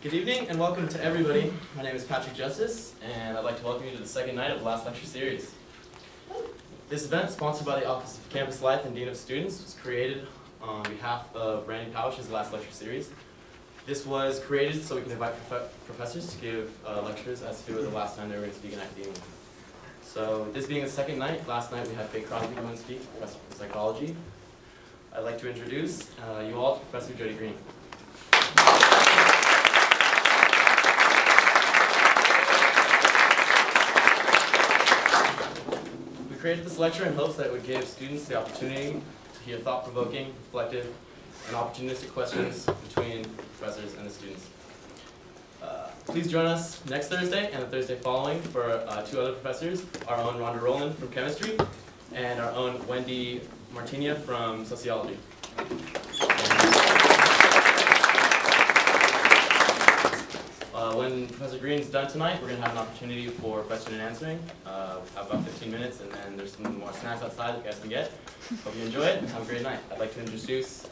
Good evening and welcome to everybody. My name is Patrick Justice and I'd like to welcome you to the second night of the last lecture series. This event, sponsored by the Office of Campus Life and Dean of Students, was created on behalf of Randy Powish's last lecture series. This was created so we can invite professors to give lectures as to the last time they were going to speak in academia. So this being the second night, last night we had Faye Crosby come and speak, professor of psychology. I'd like to introduce you all to Professor Jody Greene. We created this lecture in hopes that it would give students the opportunity to hear thought-provoking, reflective, and opportunistic questions between professors and the students. Please join us next Thursday and the Thursday following for two other professors, our own Rhonda Rowland from chemistry and our own Wendy Martinia from sociology. When Professor Greene's done tonight, we're going to have an opportunity for question and answering. We have about 15 minutes, and then there's some more snacks outside that you guys can get. Hope you enjoy it and have a great night. I'd like to introduce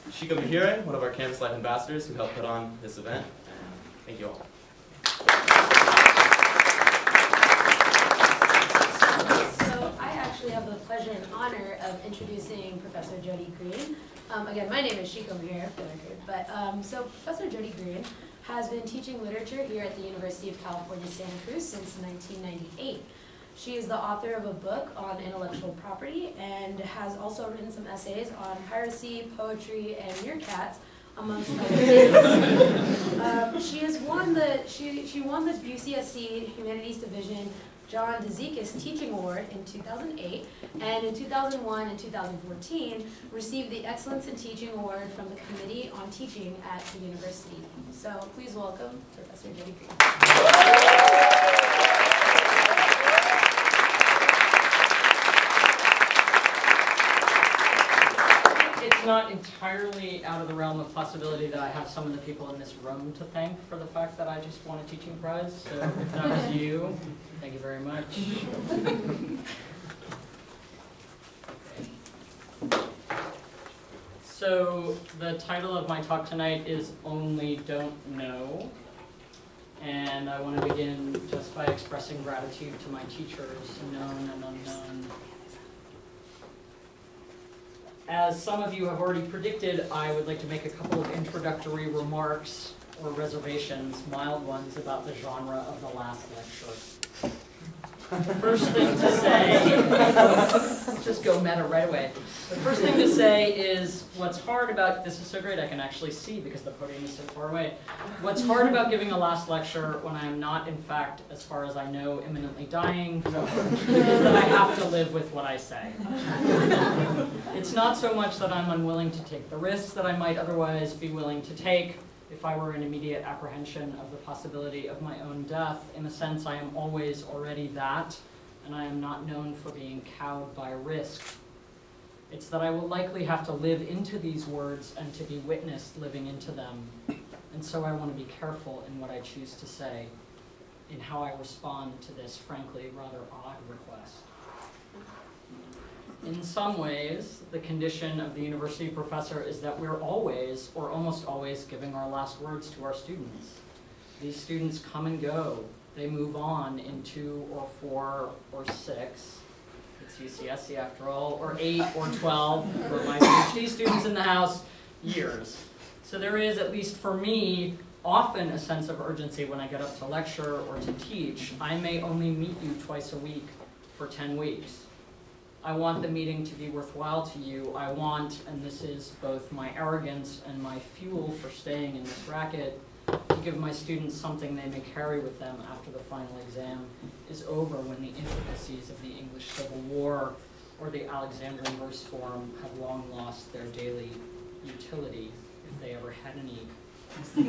Shika Mahire, one of our Campus Life ambassadors who helped put on this event. And thank you all. So I actually have the pleasure and honor of introducing Professor Jody Greene. Again, my name is Shika Mahire, for the record. But so Professor Jody Greene has been teaching literature here at the University of California, Santa Cruz since 1998. She is the author of a book on intellectual property and has also written some essays on piracy, poetry, and meerkats, amongst other things. She won the UCSC Humanities Division John DeZekis Teaching Award in 2008, and in 2001 and 2014 received the Excellence in Teaching Award from the Committee on Teaching at the university. So please welcome Professor Jody Greene. It's not entirely out of the realm of possibility that I have some of the people in this room to thank for the fact that I just won a teaching prize. So if that was you, thank you very much. Okay. So the title of my talk tonight is Only Don't Know. And I want to begin just by expressing gratitude to my teachers, known and unknown. As some of you have already predicted, I would like to make a couple of introductory remarks or reservations, mild ones, about the genre of the last lecture. The first thing to say, just go meta right away. The first thing to say is what's hard about, this is so great I can actually see because the podium is so far away. What's hard about giving a last lecture when I am not, in fact, as far as I know, imminently dying, is that I have to live with what I say. It's not so much that I'm unwilling to take the risks that I might otherwise be willing to take if I were in immediate apprehension of the possibility of my own death. In a sense, I am always already that, and I am not known for being cowed by risk. It's that I will likely have to live into these words and to be witnessed living into them. And so I want to be careful in what I choose to say, in how I respond to this, frankly, rather odd request. In some ways, the condition of the university professor is that we're always, or almost always, giving our last words to our students. These students come and go. They move on in 2 or 4 or 6. It's UCSC after all, or 8 or 12 for my PhD students in the house, years. So there is, at least for me, often a sense of urgency when I get up to lecture or to teach. I may only meet you twice a week for 10 weeks. I want the meeting to be worthwhile to you. I want, and this is both my arrogance and my fuel for staying in this racket, to give my students something they may carry with them after the final exam is over, when the intricacies of the English Civil War or the Alexandrian verse form have long lost their daily utility, if they ever had any.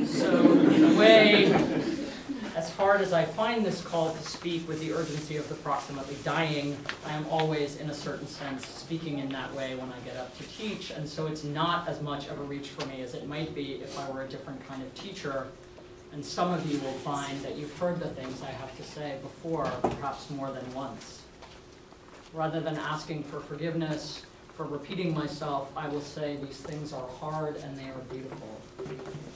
So, in a way, as hard as I find this call to speak with the urgency of the proximately dying, I am always, in a certain sense, speaking in that way when I get up to teach, and so it's not as much of a reach for me as it might be if I were a different kind of teacher. And some of you will find that you've heard the things I have to say before, perhaps more than once. Rather than asking for forgiveness for repeating myself, I will say these things are hard and they are beautiful.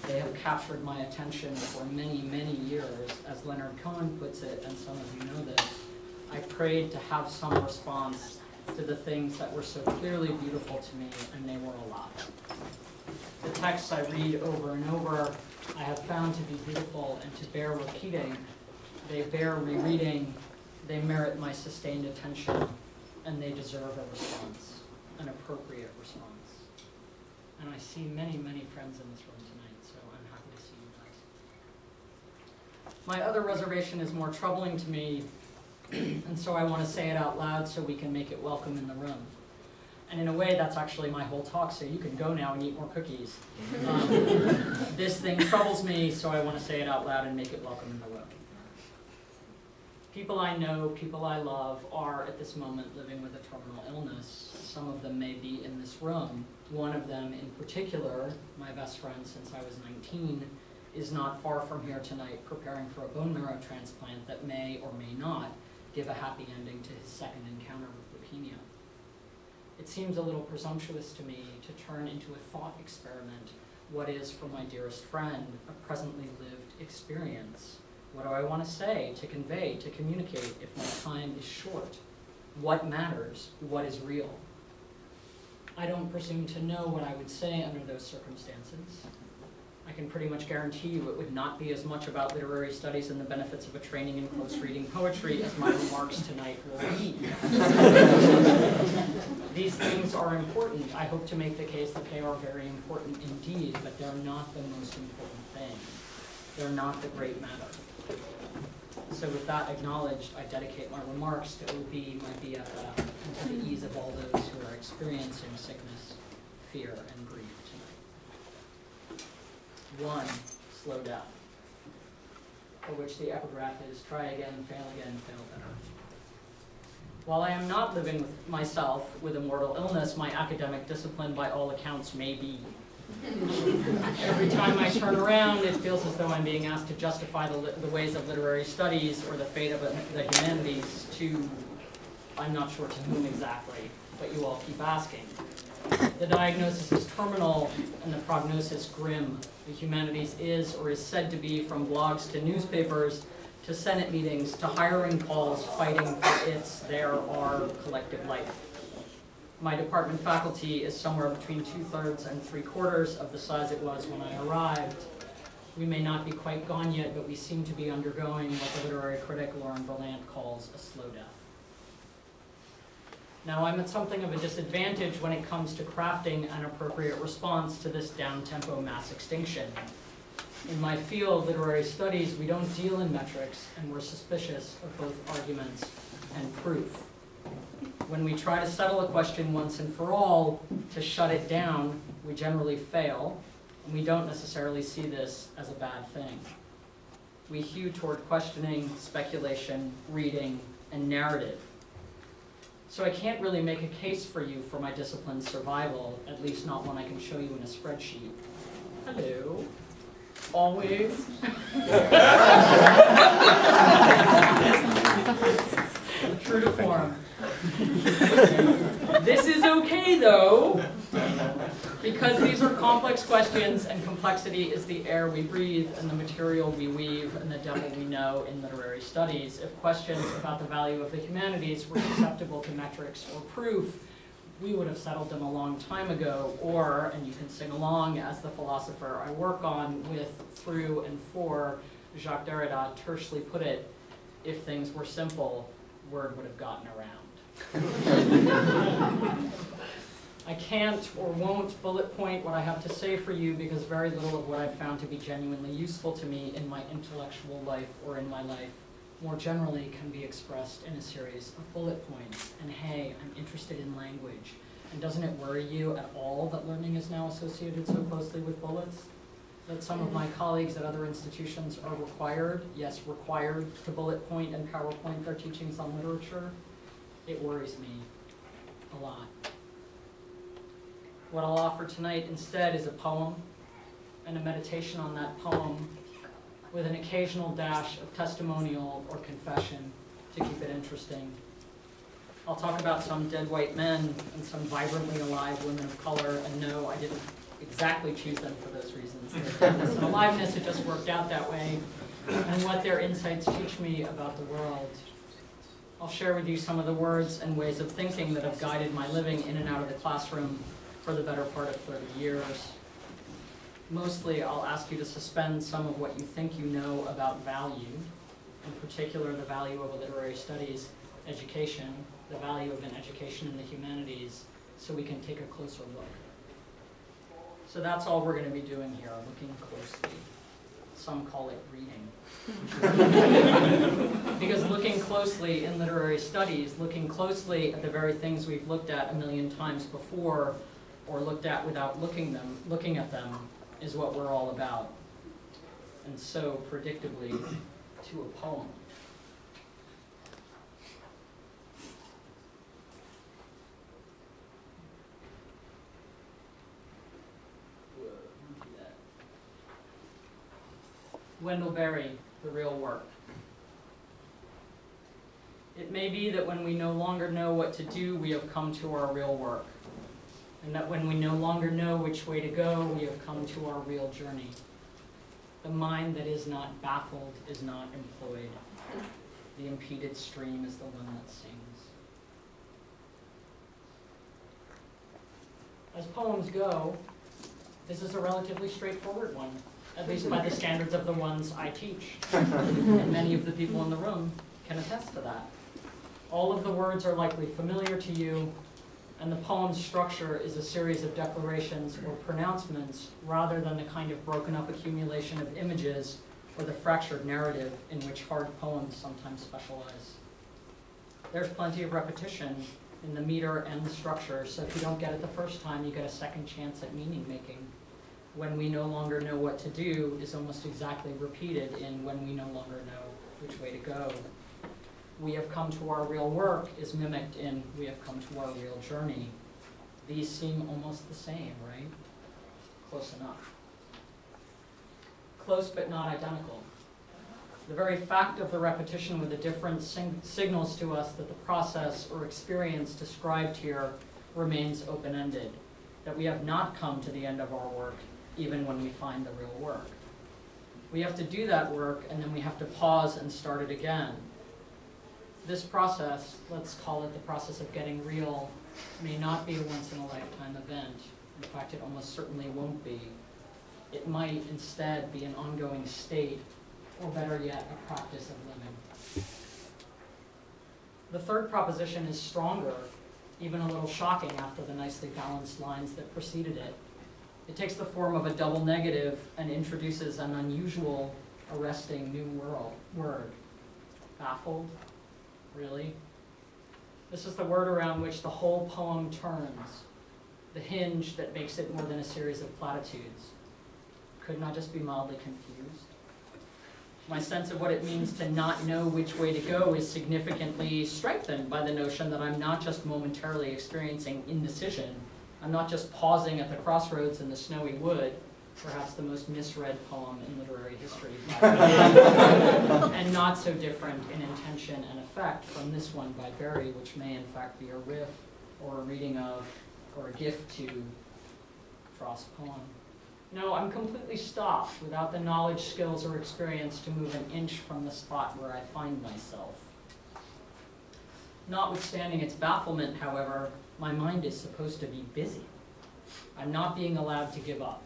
They have captured my attention for many, many years. As Leonard Cohen puts it, and some of you know this, I prayed to have some response to the things that were so clearly beautiful to me, and they were a lot. The texts I read over and over, I have found to be beautiful and to bear repeating. They bear rereading, they merit my sustained attention, and they deserve a response, an appropriate response. And I see many, many friends in this room tonight, so I'm happy to see you guys. My other reservation is more troubling to me, and so I want to say it out loud so we can make it welcome in the room. And in a way, that's actually my whole talk, so you can go now and eat more cookies. This thing troubles me, so I want to say it out loud and make it welcome in the room. People I know, people I love, are at this moment living with a terminal illness. Some of them may be in this room. One of them in particular, my best friend since I was 19, is not far from here tonight preparing for a bone marrow transplant that may or may not give a happy ending to his second encounter with leukemia. It seems a little presumptuous to me to turn into a thought experiment what is, for my dearest friend, a presently lived experience. What do I want to say, to convey, to communicate if my time is short? What matters? What is real? I don't presume to know what I would say under those circumstances. I can pretty much guarantee you it would not be as much about literary studies and the benefits of a training in close reading poetry as my remarks tonight will be. These things are important. I hope to make the case that they are very important indeed, but they're not the most important thing. They're not the great matter. So with that acknowledged, I dedicate my remarks to OB, my BFF, and to the ease of all those who are experiencing sickness, fear, and grief tonight. 1, slow death, for which the epigraph is try again, fail better. While I am not living with myself with a mortal illness, my academic discipline by all accounts may be. Every time I turn around, it feels as though I'm being asked to justify the ways of literary studies or the fate of the humanities to, I'm not sure to whom exactly, but you all keep asking. The diagnosis is terminal and the prognosis grim. The humanities is or is said to be, from blogs to newspapers to Senate meetings to hiring calls fighting for its, their, our collective life. My department faculty is somewhere between 2/3 and 3/4 of the size it was when I arrived. We may not be quite gone yet, but we seem to be undergoing what the literary critic Lauren Berlant calls a slow death. Now, I'm at something of a disadvantage when it comes to crafting an appropriate response to this down-tempo mass extinction. In my field, literary studies, we don't deal in metrics, and we're suspicious of both arguments and proof. When we try to settle a question once and for all, to shut it down, we generally fail, and we don't necessarily see this as a bad thing. We hew toward questioning, speculation, reading, and narrative. So I can't really make a case for you for my discipline's survival, at least not one I can show you in a spreadsheet. Hello. Always. True to form. This is okay, though, because these are complex questions, and complexity is the air we breathe and the material we weave and the devil we know in literary studies. If questions about the value of the humanities were susceptible to metrics or proof, we would have settled them a long time ago, or, and you can sing along, as the philosopher I work on, with, through, and for, Jacques Derrida tersely put it, if things were simple, word would have gotten around. I can't or won't bullet point what I have to say for you because very little of what I've found to be genuinely useful to me in my intellectual life or in my life more generally can be expressed in a series of bullet points. And hey, I'm interested in language. And doesn't it worry you at all that learning is now associated so closely with bullets? That some of my colleagues at other institutions are required, yes, required to bullet point and PowerPoint their teachings on literature? It worries me a lot. What I'll offer tonight instead is a poem and a meditation on that poem with an occasional dash of testimonial or confession to keep it interesting. I'll talk about some dead white men and some vibrantly alive women of color, and no, I didn't exactly choose them for those reasons. Their deadness and aliveness, it just worked out that way, and what their insights teach me about the world. I'll share with you some of the words and ways of thinking that have guided my living in and out of the classroom for the better part of 30 years. Mostly, I'll ask you to suspend some of what you think you know about value, in particular the value of a literary studies education, the value of an education in the humanities, so we can take a closer look. So that's all we're going to be doing here, looking closely. Some call it reading. Because looking closely in literary studies, looking closely at the very things we've looked at a million times before, or looked at without looking at them, is what we're all about. And so, predictably, to a poem. Wendell Berry, The Real Work. It may be that when we no longer know what to do, we have come to our real work. And that when we no longer know which way to go, we have come to our real journey. The mind that is not baffled is not employed. The impeded stream is the one that sings. As poems go, this is a relatively straightforward one, at least by the standards of the ones I teach. And many of the people in the room can attest to that. All of the words are likely familiar to you, and the poem's structure is a series of declarations or pronouncements rather than the kind of broken up accumulation of images or the fractured narrative in which hard poems sometimes specialize. There's plenty of repetition in the meter and the structure, so if you don't get it the first time, you get a second chance at meaning making. When we no longer know what to do is almost exactly repeated in when we no longer know which way to go. We have come to our real work is mimicked in we have come to our real journey. These seem almost the same, right? Close enough. Close but not identical. The very fact of the repetition with the difference signals to us that the process or experience described here remains open-ended, that we have not come to the end of our work even when we find the real work. We have to do that work, and then we have to pause and start it again. This process, let's call it the process of getting real, may not be a once-in-a-lifetime event. In fact, it almost certainly won't be. It might instead be an ongoing state, or better yet, a practice of living. The third proposition is stronger, even a little shocking after the nicely balanced lines that preceded it. It takes the form of a double negative and introduces an unusual, arresting new word. Baffled? Really? This is the word around which the whole poem turns, the hinge that makes it more than a series of platitudes. Couldn't I just be mildly confused? My sense of what it means to not know which way to go is significantly strengthened by the notion that I'm not just momentarily experiencing indecision. I'm not just pausing at the crossroads in the snowy wood, perhaps the most misread poem in literary history, and not so different in intention and effect from this one by Berry, which may in fact be a riff or a reading of or a gift to Frost's poem. No, I'm completely stopped without the knowledge, skills, or experience to move an inch from the spot where I find myself. Notwithstanding its bafflement, however, my mind is supposed to be busy. I'm not being allowed to give up.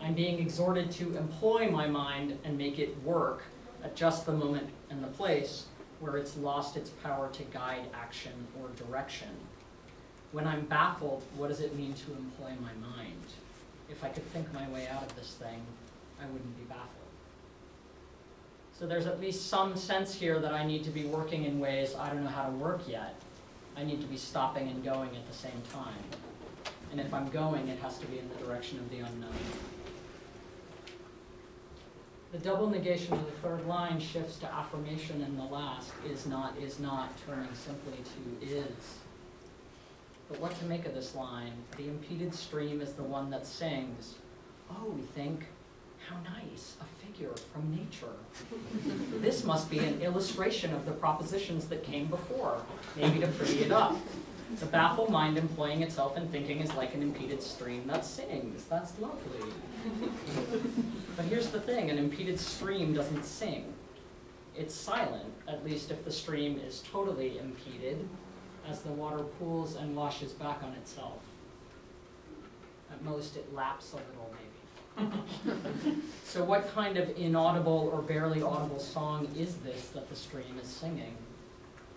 I'm being exhorted to employ my mind and make it work at just the moment and the place where it's lost its power to guide action or direction. When I'm baffled, what does it mean to employ my mind? If I could think my way out of this thing, I wouldn't be baffled. So there's at least some sense here that I need to be working in ways I don't know how to work yet. I need to be stopping and going at the same time. And if I'm going, it has to be in the direction of the unknown. The double negation of the third line shifts to affirmation in the last, is not, turning simply to is. But what to make of this line? The impeded stream is the one that sings. Oh, we think, How nice, a figure from nature. This must be an illustration of the propositions that came before, maybe to pretty it up. The baffled mind employing itself in thinking is like an impeded stream that sings. That's lovely. But here's the thing, an impeded stream doesn't sing. It's silent, at least if the stream is totally impeded, as the water pools and washes back on itself. At most, it laps a little, maybe. So what kind of inaudible or barely audible song is this that the stream is singing?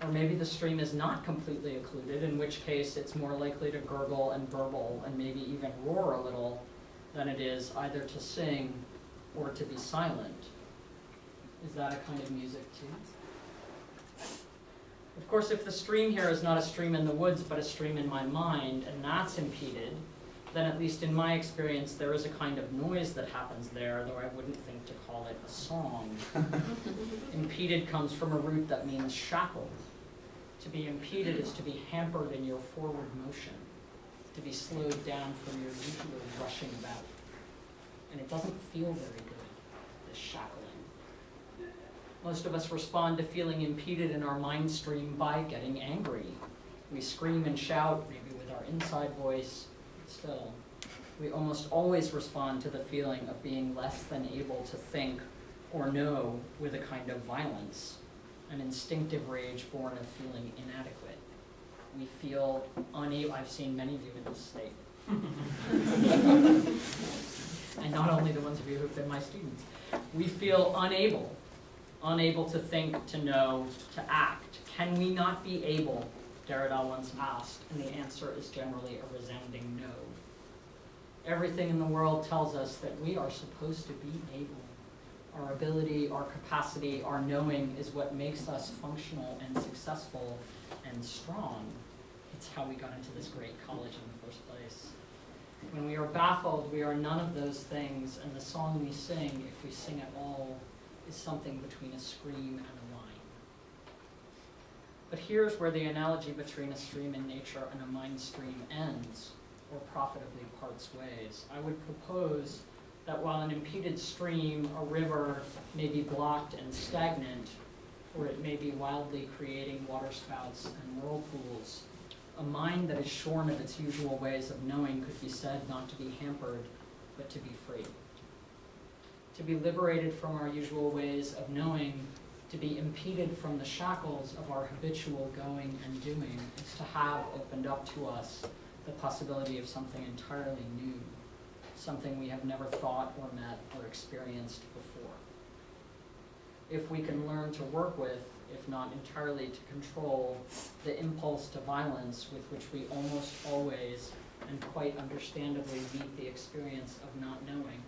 Or maybe the stream is not completely occluded, in which case it's more likely to gurgle and burble and maybe even roar a little than it is either to sing or to be silent. Is that a kind of music too? Of course, if the stream here is not a stream in the woods, but a stream in my mind, and that's impeded, then at least in my experience, there is a kind of noise that happens there, though I wouldn't think to call it a song. Impeded comes from a root that means shackled. To be impeded is to be hampered in your forward motion, to be slowed down from your usual rushing about. And it doesn't feel very good, this shackling. Most of us respond to feeling impeded in our mind stream by getting angry. We scream and shout, maybe with our inside voice. Still, we almost always respond to the feeling of being less than able to think or know with a kind of violence, an instinctive rage born of feeling inadequate. We feel unable. I've seen many of you in this state. And not only the ones of you who've been my students. We feel unable to think, to know, to act. Can we not be able? Derrida once asked, and the answer is generally a resounding no. Everything in the world tells us that we are supposed to be able. Our ability, our capacity, our knowing is what makes us functional and successful and strong. It's how we got into this great college in the first place. When we are baffled, we are none of those things, and the song we sing, if we sing at all, is something between a scream and a whine. But here's where the analogy between a stream in nature and a mind stream ends, or profitably parts ways. I would propose that while an impeded stream, a river, may be blocked and stagnant, or it may be wildly creating waterspouts and whirlpools, a mind that is shorn of its usual ways of knowing could be said not to be hampered, but to be free. To be liberated from our usual ways of knowing, to be impeded from the shackles of our habitual going and doing, is to have opened up to us the possibility of something entirely new, something we have never thought or met or experienced before. If we can learn to work with, if not entirely to control, the impulse to violence with which we almost always and quite understandably meet the experience of not knowing,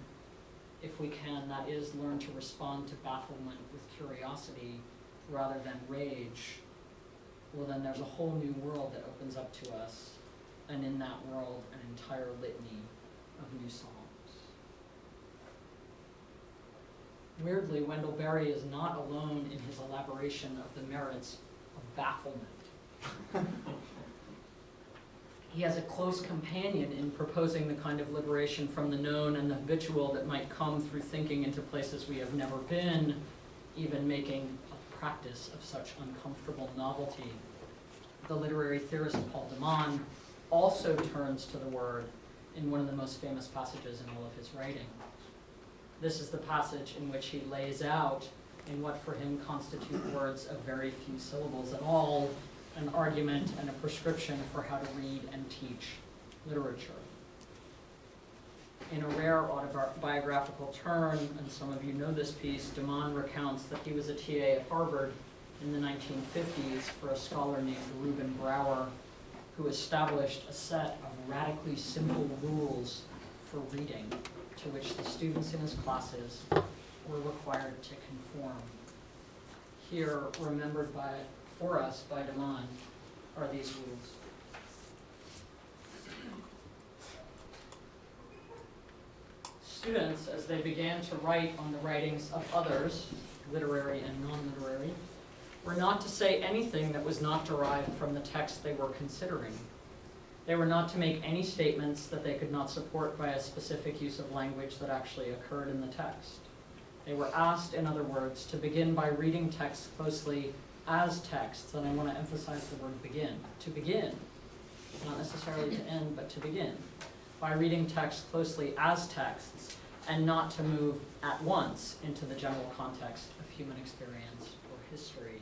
if we can, that is, learn to respond to bafflement with curiosity rather than rage, well then there's a whole new world that opens up to us, and in that world an entire litany of new songs. Weirdly, Wendell Berry is not alone in his elaboration of the merits of bafflement. He has a close companion in proposing the kind of liberation from the known and the habitual that might come through thinking into places we have never been, even making a practice of such uncomfortable novelty. The literary theorist Paul Deman also turns to the word in one of the most famous passages in all of his writing. This is the passage in which he lays out, in what for him constitute words of very few syllables at all, an argument and a prescription for how to read and teach literature. In a rare autobiographical turn, and some of you know this piece, Deman recounts that he was a TA at Harvard in the 1950s for a scholar named Reuben Brower, who established a set of radically simple rules for reading to which the students in his classes were required to conform. Here, remembered for us by Deman, are these rules. Students, as they began to write on the writings of others, literary and non-literary, were not to say anything that was not derived from the text they were considering. They were not to make any statements that they could not support by a specific use of language that actually occurred in the text. They were asked, in other words, to begin by reading texts closely as texts, and I want to emphasize the word begin. To begin, not necessarily to end, but to begin, by reading texts closely as texts, and not to move at once into the general context of human experience or history.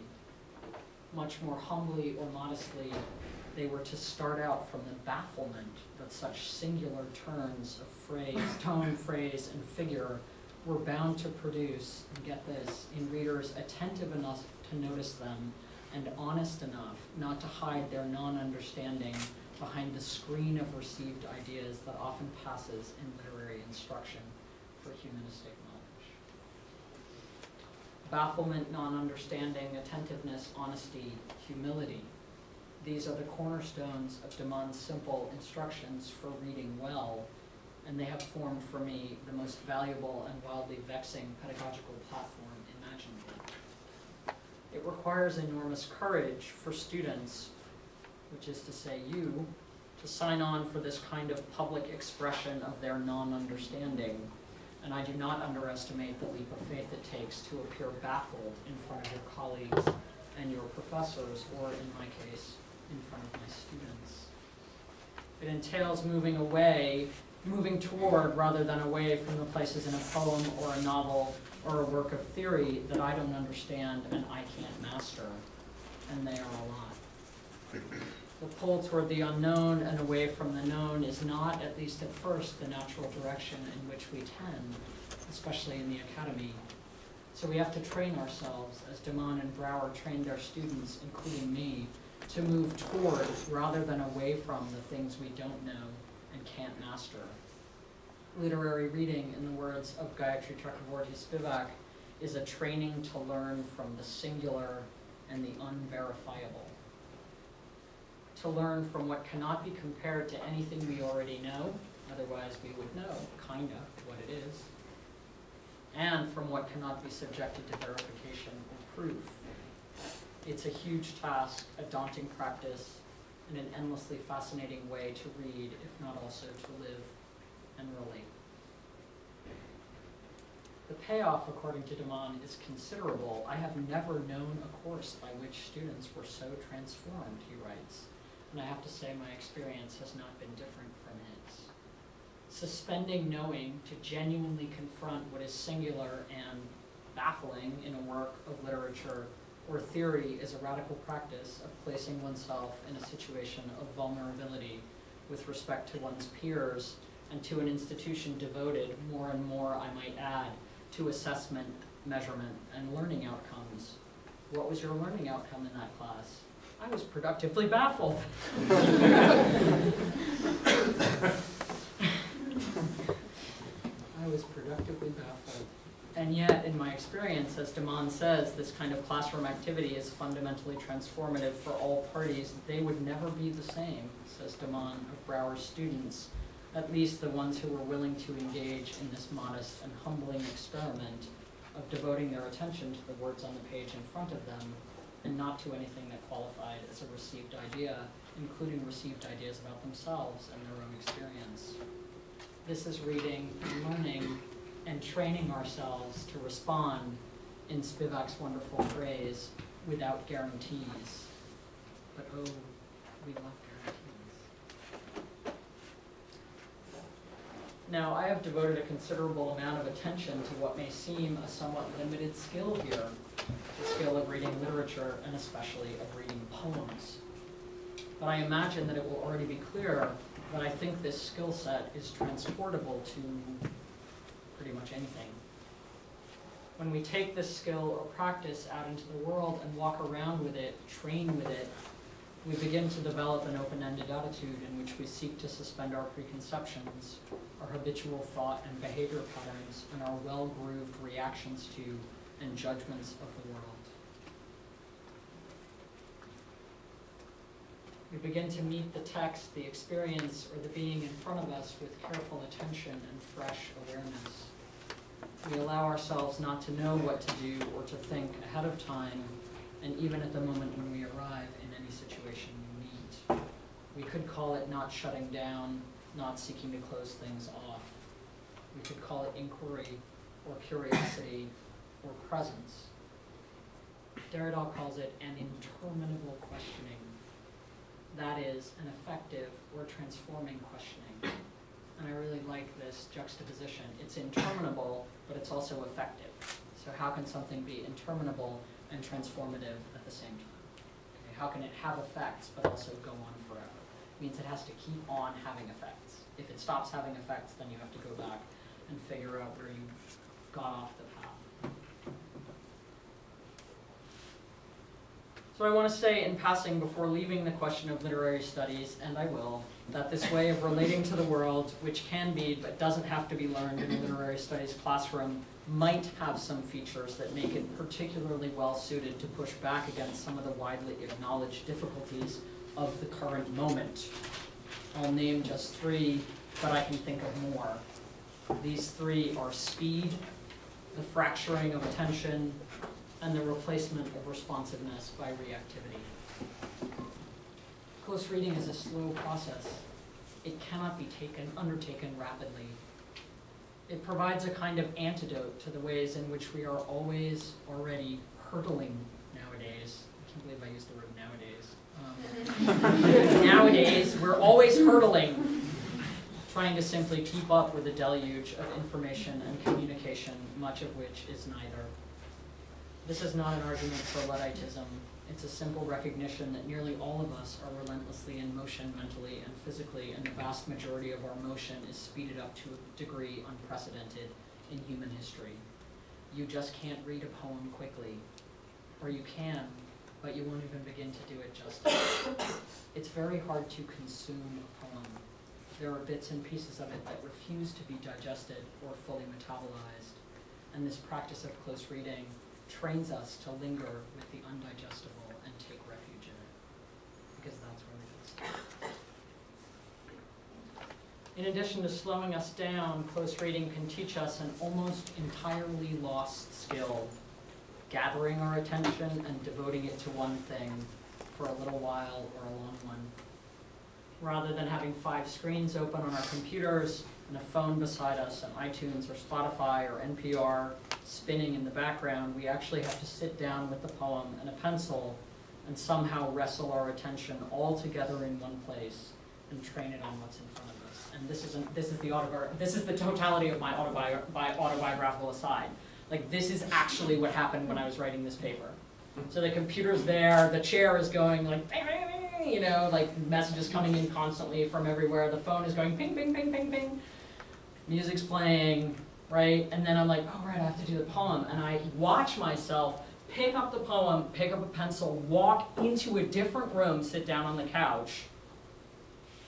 Much more humbly or modestly, they were to start out from the bafflement that such singular turns of phrase, tone, phrase, and figure were bound to produce, and get this, in readers attentive enough to notice them and honest enough not to hide their non-understanding behind the screen of received ideas that often passes in literary instruction for humanistic knowledge. Bafflement, non-understanding, attentiveness, honesty, humility. These are the cornerstones of de Man's simple instructions for reading well, and they have formed for me the most valuable and wildly vexing pedagogical platform imaginable. It requires enormous courage for students, which is to say you, to sign on for this kind of public expression of their non-understanding, and I do not underestimate the leap of faith it takes to appear baffled in front of your colleagues and your professors, or in my case, in front of my students. It entails moving toward rather than away from the places in a poem or a novel or a work of theory that I don't understand and I can't master, and they are a lot. The pull toward the unknown and away from the known is not, at least at first, the natural direction in which we tend, especially in the academy. So we have to train ourselves, as de Man and Brouwer trained their students, including me, to move toward rather than away from the things we don't know and can't master. Literary reading, in the words of Gayatri Chakravorty Spivak, is a training to learn from the singular and the unverifiable. To learn from what cannot be compared to anything we already know, otherwise we would know, kinda, what it is, and from what cannot be subjected to verification or proof. It's a huge task, a daunting practice, and an endlessly fascinating way to read, if not also to live and relate. The payoff, according to de Man, is considerable. I have never known a course by which students were so transformed, he writes, and I have to say my experience has not been different from his. Suspending knowing to genuinely confront what is singular and baffling in a work of literature or theory is a radical practice of placing oneself in a situation of vulnerability with respect to one's peers and to an institution devoted, more and more I might add, to assessment, measurement, and learning outcomes. What was your learning outcome in that class? I was productively baffled. I was productively baffled. And yet, in my experience, as de Man says, this kind of classroom activity is fundamentally transformative for all parties. They would never be the same, says de Man of Brouwer's students, at least the ones who were willing to engage in this modest and humbling experiment of devoting their attention to the words on the page in front of them, and not to anything that qualified as a received idea, including received ideas about themselves and their own experience. This is reading, learning, and training ourselves to respond, in Spivak's wonderful phrase, without guarantees. But oh, we love guarantees. Now, I have devoted a considerable amount of attention to what may seem a somewhat limited skill here, the skill of reading literature, and especially of reading poems. But I imagine that it will already be clear that I think this skill set is transportable to pretty much anything. When we take this skill or practice out into the world and walk around with it, train with it, we begin to develop an open-ended attitude in which we seek to suspend our preconceptions, our habitual thought and behavior patterns, and our well-grooved reactions to and judgments of the world. We begin to meet the text, the experience, or the being in front of us with careful attention and fresh awareness. We allow ourselves not to know what to do or to think ahead of time, and even at the moment when we arrive in any situation we meet. We could call it not shutting down, not seeking to close things off. We could call it inquiry, or curiosity, or presence. Derrida calls it an interminable questioning. That is, an effective or transforming questioning. And I really like this juxtaposition. It's interminable, but it's also effective. So how can something be interminable and transformative at the same time? Okay, how can it have effects, but also go on forever? It means it has to keep on having effects. If it stops having effects, then you have to go back and figure out where you got off the path. So I want to say in passing, before leaving the question of literary studies, and I will, that this way of relating to the world, which can be, but doesn't have to be learned in a literary studies classroom, might have some features that make it particularly well suited to push back against some of the widely acknowledged difficulties of the current moment. I'll name just three, but I can think of more. These three are speed, the fracturing of attention, and the replacement of responsiveness by reactivity. Close reading is a slow process. It cannot be undertaken rapidly. It provides a kind of antidote to the ways in which we are always already hurtling nowadays. I can't believe I used the word nowadays. Nowadays, we're always hurtling, trying to simply keep up with the deluge of information and communication, much of which is neither. This is not an argument for Ludditism. It's a simple recognition that nearly all of us are relentlessly in motion mentally and physically, and the vast majority of our motion is speeded up to a degree unprecedented in human history. You just can't read a poem quickly. Or you can, but you won't even begin to do it justice. It's very hard to consume a poem. There are bits and pieces of it that refuse to be digested or fully metabolized. And this practice of close reading trains us to linger with the undigestible and take refuge in it, because that's where the good stuff. In addition to slowing us down, close reading can teach us an almost entirely lost skill, gathering our attention and devoting it to one thing for a little while or a long one. Rather than having 5 screens open on our computers and a phone beside us and iTunes or Spotify or NPR spinning in the background, we actually have to sit down with the poem and a pencil and somehow wrestle our attention all together in one place and train it on what's in front of us. And this is the totality of my autobiographical aside. Like, this is actually what happened when I was writing this paper. So the computer's there, the chair is going like, you know, like messages coming in constantly from everywhere. The phone is going ping, ping, ping, ping, ping. Music's playing, right? And then I'm like, oh, right, I have to do the poem. And I watch myself pick up the poem, pick up a pencil, walk into a different room, sit down on the couch.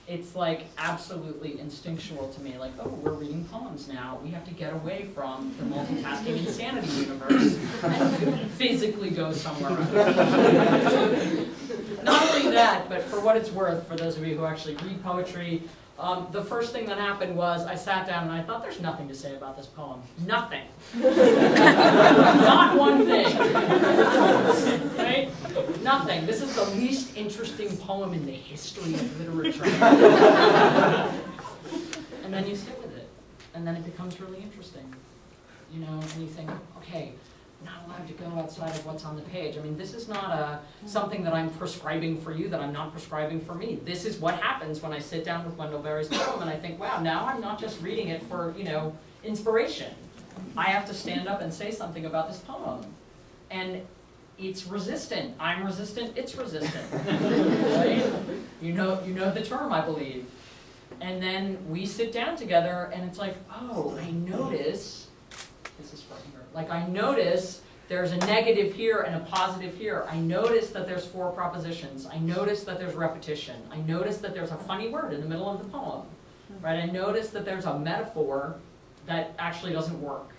It's like absolutely instinctual to me, like, oh, we're reading poems now. We have to get away from the multitasking insanity universe and physically go somewhere else. Not only that, but for what it's worth, for those of you who actually read poetry, the first thing that happened was I sat down and I thought, there's nothing to say about this poem. Nothing. Not one thing. Right? Nothing. This is the least interesting poem in the history of literature. And then you sit with it. And then it becomes really interesting. You know, and you think, okay, I'm not allowed to go outside of what's on the page. I mean, this is not something that I'm prescribing for you that I'm not prescribing for me. This is what happens when I sit down with Wendell Berry's poem and I think, wow, now I'm not just reading it for, you know, inspiration. I have to stand up and say something about this poem. And it's resistant. I'm resistant. It's resistant. Right? You know the term, I believe. And then we sit down together and it's like, oh, I notice, this is for here. Like, I notice there's a negative here and a positive here. I notice that there's 4 propositions. I notice that there's repetition. I notice that there's a funny word in the middle of the poem. Right? I notice that there's a metaphor that actually doesn't work.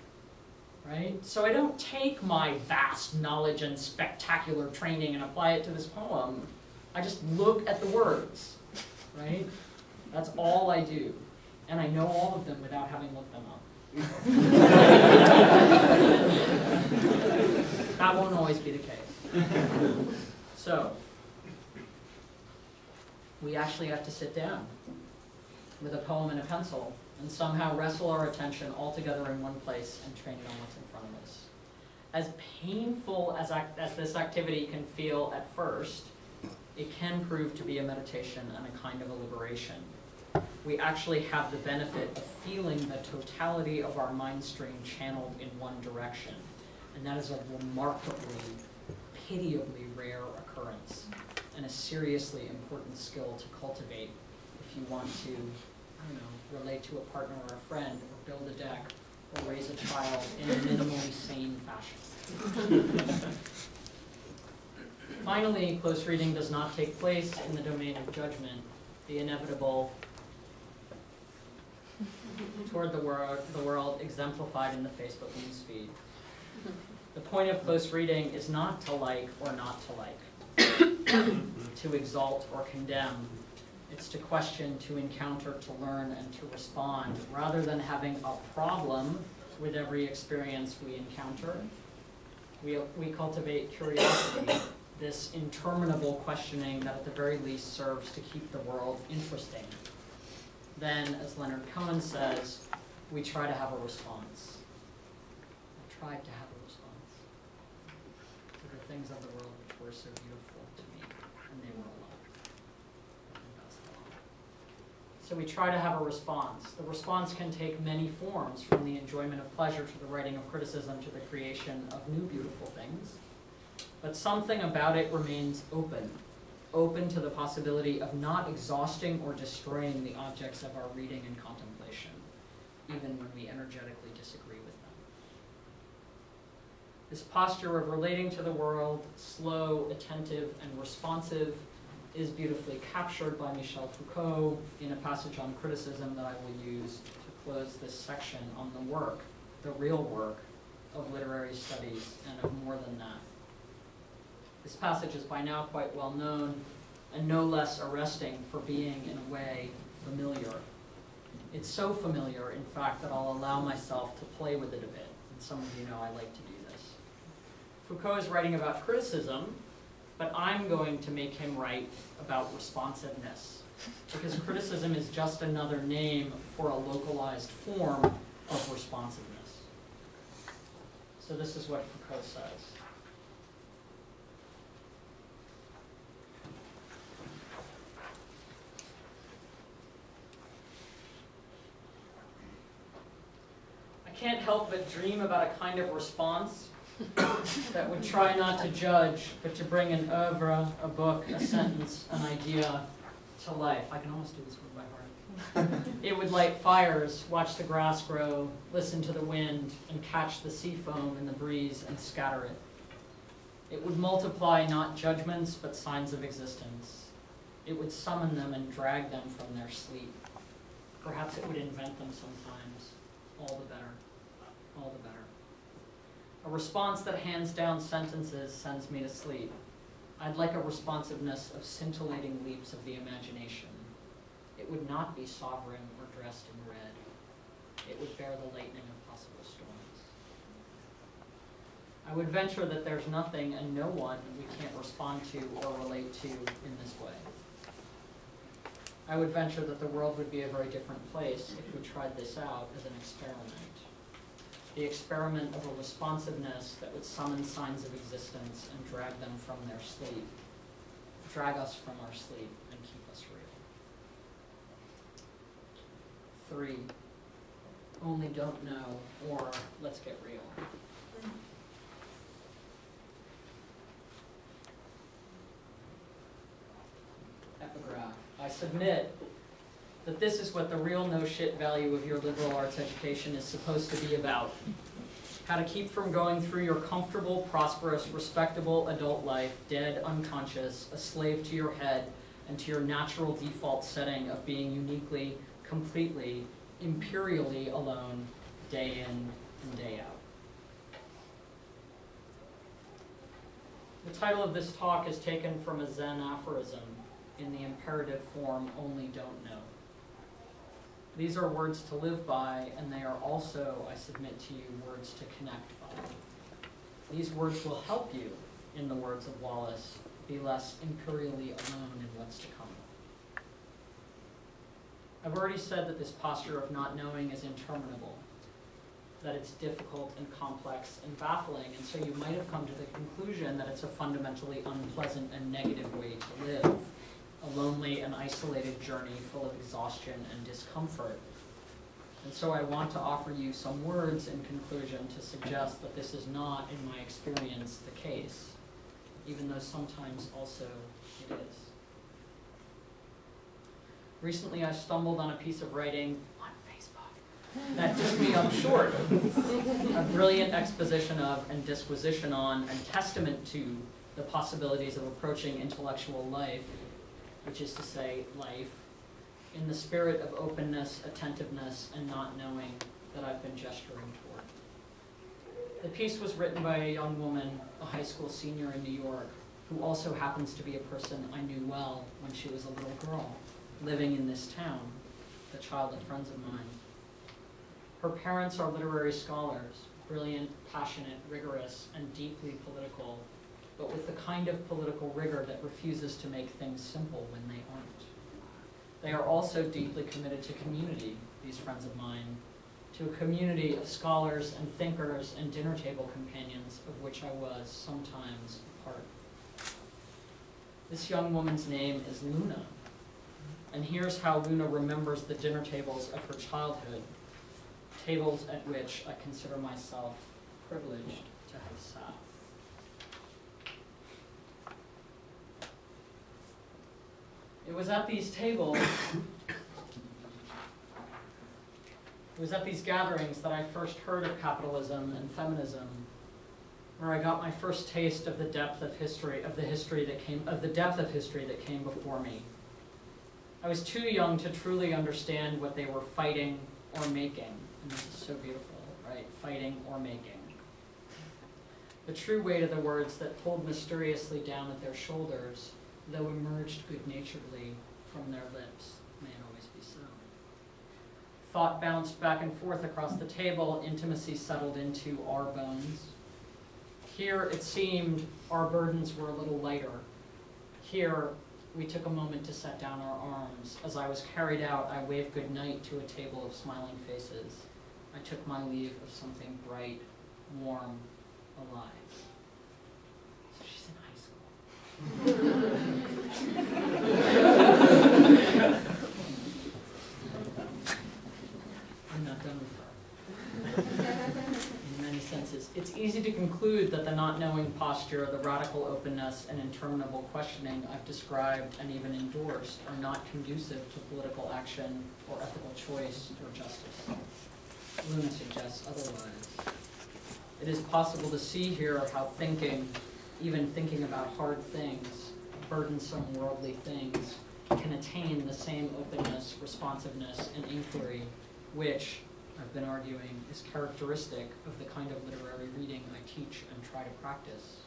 Right? So I don't take my vast knowledge and spectacular training and apply it to this poem. I just look at the words. Right? That's all I do. And I know all of them without having looked them up. That won't always be the case. So, we actually have to sit down with a poem and a pencil and somehow wrestle our attention all together in one place and train it on what's in front of us. As painful as this activity can feel at first, it can prove to be a meditation and a kind of a liberation. We actually have the benefit of feeling the totality of our mind stream channeled in one direction. And that is a remarkably, pitiably rare occurrence and a seriously important skill to cultivate if you want to, I don't know, relate to a partner or a friend, or build a deck, or raise a child in a minimally sane fashion. Finally, close reading does not take place in the domain of judgment, the inevitable toward the world exemplified in the Facebook newsfeed. The point of close reading is not to like or not to like, to exalt or condemn. It's to question, to encounter, to learn, and to respond, rather than having a problem with every experience we encounter. We cultivate curiosity, this interminable questioning that at the very least serves to keep the world interesting. Then, as Leonard Cohen says, we try to have a response. I tried to have a response to the things of the world which were so beautiful to me, and they were alive. I think that's the line. So we try to have a response. The response can take many forms, from the enjoyment of pleasure to the writing of criticism to the creation of new beautiful things. But something about it remains open to the possibility of not exhausting or destroying the objects of our reading and contemplation, even when we energetically disagree with them. This posture of relating to the world, slow, attentive, and responsive, is beautifully captured by Michel Foucault in a passage on criticism that I will use to close this section on the work, the real work, of literary studies and of more than that. This passage is by now quite well known and no less arresting for being, in a way, familiar. It's so familiar, in fact, that I'll allow myself to play with it a bit. And some of you know I like to do this. Foucault is writing about criticism, but I'm going to make him write about responsiveness, because criticism is just another name for a localized form of responsiveness. So this is what Foucault says. I can't help but dream about a kind of response that would try not to judge, but to bring an oeuvre, a book, a sentence, an idea to life. I can almost do this one by heart. It would light fires, watch the grass grow, listen to the wind, and catch the sea foam in the breeze and scatter it. It would multiply not judgments, but signs of existence. It would summon them and drag them from their sleep. Perhaps it would invent them sometimes. All the better. All the better. A response that hands down sentences sends me to sleep. I'd like a responsiveness of scintillating leaps of the imagination. It would not be sovereign or dressed in red. It would bear the lightning of possible storms. I would venture that there's nothing and no one we can't respond to or relate to in this way. I would venture that the world would be a very different place if we tried this out as an experiment. The experiment of a responsiveness that would summon signs of existence and drag them from their sleep, drag us from our sleep and keep us real. 3, only don't know, or let's get real. Epigraph. I submit that this is what the real no-shit value of your liberal arts education is supposed to be about. How to keep from going through your comfortable, prosperous, respectable adult life, dead, unconscious, a slave to your head, and to your natural default setting of being uniquely, completely, imperially alone, day in and day out. The title of this talk is taken from a Zen aphorism in the imperative form, only don't know. These are words to live by, and they are also, I submit to you, words to connect by. These words will help you, in the words of Wallace, be less imperially alone in what's to come. I've already said that this posture of not knowing is interminable, that it's difficult and complex and baffling, and so you might have come to the conclusion that it's a fundamentally unpleasant and negative way to live, a lonely and isolated journey full of exhaustion and discomfort. And so I want to offer you some words in conclusion to suggest that this is not, in my experience, the case, even though sometimes also it is. Recently I stumbled on a piece of writing on Facebook that took me up short. A brilliant exposition of and disquisition on and testament to the possibilities of approaching intellectual life, which is to say life, in the spirit of openness, attentiveness, and not knowing that I've been gesturing toward. The piece was written by a young woman, a high school senior in New York, who also happens to be a person I knew well when she was a little girl, living in this town, the child of friends of mine. Her parents are literary scholars, brilliant, passionate, rigorous, and deeply political, but with the kind of political rigor that refuses to make things simple when they aren't. They are also deeply committed to community, these friends of mine, to a community of scholars and thinkers and dinner table companions of which I was sometimes a part. This young woman's name is Luna, and here's how Luna remembers the dinner tables of her childhood, tables at which I consider myself privileged to have sat. It was at these tables, it was at these gatherings that I first heard of capitalism and feminism, where I got my first taste of the depth of history, of the depth of history that came before me. I was too young to truly understand what they were fighting or making, and this is so beautiful, right? Fighting or making. The true weight of the words that pulled mysteriously down at their shoulders, though emerged good-naturedly from their lips, may always be so. Thought bounced back and forth across the table, intimacy settled into our bones. Here, it seemed, our burdens were a little lighter. Here, we took a moment to set down our arms. As I was carried out, I waved goodnight to a table of smiling faces. I took my leave of something bright, warm, alive. So she's in high school. I'm not done with her. In many senses. It's easy to conclude that the not knowing posture, the radical openness, and interminable questioning I've described and even endorsed are not conducive to political action or ethical choice or justice. Luna suggests otherwise. It is possible to see here how thinking, even thinking about hard things, burdensome worldly things, can attain the same openness, responsiveness, and inquiry which, I've been arguing, is characteristic of the kind of literary reading I teach and try to practice.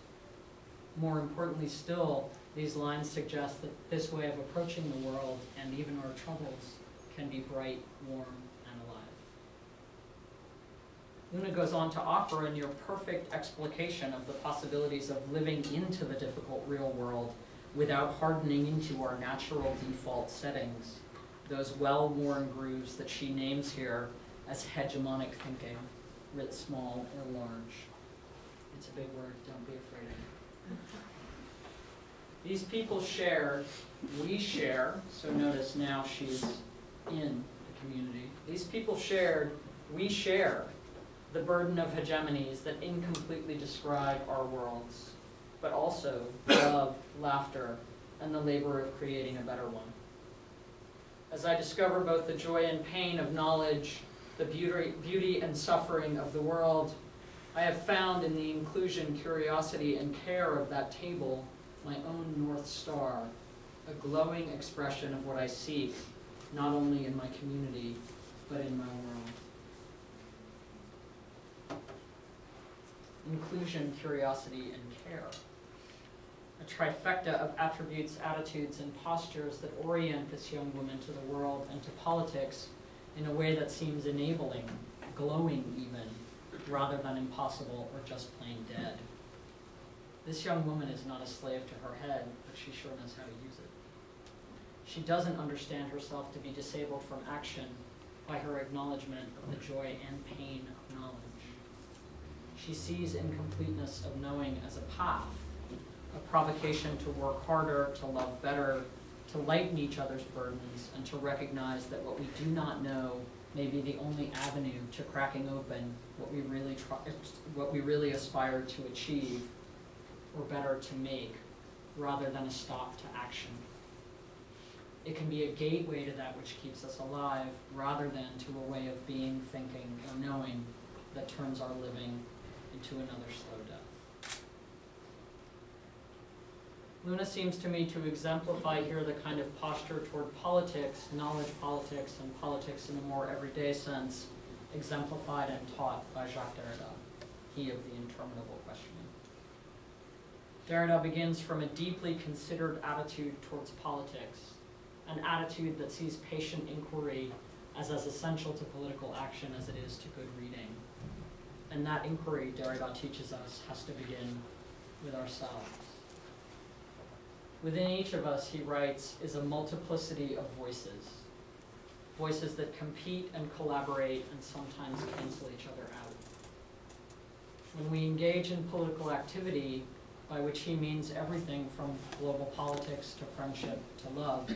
More importantly still, these lines suggest that this way of approaching the world, and even our troubles, can be bright, warm, and alive. Luna goes on to offer a near perfect explication of the possibilities of living into the difficult real world without hardening into our natural default settings, those well-worn grooves that she names here as hegemonic thinking, writ small or large. It's a big word, don't be afraid of it. These people shared, we share, so notice now she's in the community. These people shared, we share, the burden of hegemonies that incompletely describe our worlds, but also love, laughter, and the labor of creating a better one. As I discover both the joy and pain of knowledge, the beauty and suffering of the world, I have found in the inclusion, curiosity, and care of that table my own North Star, a glowing expression of what I seek, not only in my community, but in my world. Inclusion, curiosity, and care. A trifecta of attributes, attitudes, and postures that orient this young woman to the world and to politics in a way that seems enabling, glowing even, rather than impossible or just plain dead. This young woman is not a slave to her head, but she sure knows how to use it. She doesn't understand herself to be disabled from action by her acknowledgement of the joy and pain of knowledge. She sees incompleteness of knowing as a path, a provocation to work harder, to love better, to lighten each other's burdens, and to recognize that what we do not know may be the only avenue to cracking open what we really aspire to achieve, or better, to make, rather than a stop to action. It can be a gateway to that which keeps us alive, rather than to a way of being, thinking, or knowing that turns our living into another slow death. Luna seems to me to exemplify here the kind of posture toward politics, knowledge politics, and politics in a more everyday sense, exemplified and taught by Jacques Derrida, he of the interminable questioning. Derrida begins from a deeply considered attitude towards politics, an attitude that sees patient inquiry as essential to political action as it is to good reading. And that inquiry, Derrida teaches us, has to begin with ourselves. Within each of us, he writes, is a multiplicity of voices. Voices that compete and collaborate and sometimes cancel each other out. When we engage in political activity, by which he means everything from global politics to friendship to love,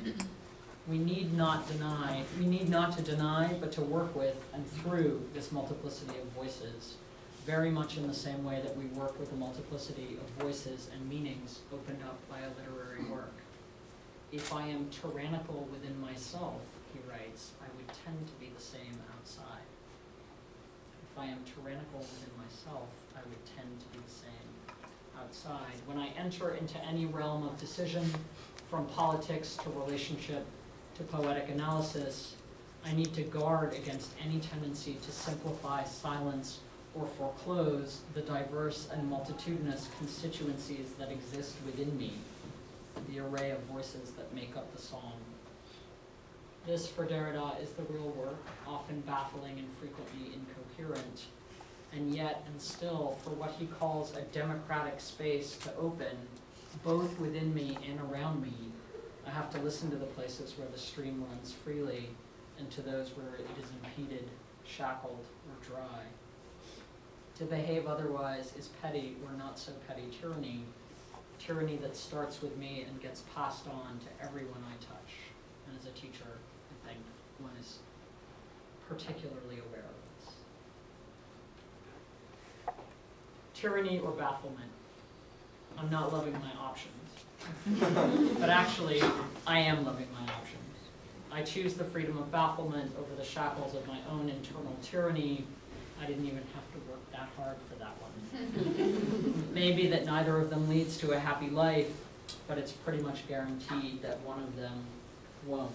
we need not to deny, but to work with and through this multiplicity of voices, very much in the same way that we work with a multiplicity of voices and meanings opened up by a literary work. If I am tyrannical within myself, he writes, I would tend to be the same outside. If I am tyrannical within myself, I would tend to be the same outside. When I enter into any realm of decision, from politics to relationship to poetic analysis, I need to guard against any tendency to simplify, silence, or foreclose the diverse and multitudinous constituencies that exist within me, the array of voices that make up the song. This, for Derrida, is the real work, often baffling and frequently incoherent, and yet and still for what he calls a democratic space to open, both within me and around me. I have to listen to the places where the stream runs freely and to those where it is impeded, shackled, or dry. To behave otherwise is petty or not so petty tyranny, tyranny that starts with me and gets passed on to everyone I touch. And as a teacher, I think one is particularly aware of this. Tyranny or bafflement. I'm not loving my options. But actually, I am loving my options. I choose the freedom of bafflement over the shackles of my own internal tyranny. I didn't even have to work that hard for that one. Maybe that neither of them leads to a happy life, but it's pretty much guaranteed that one of them won't.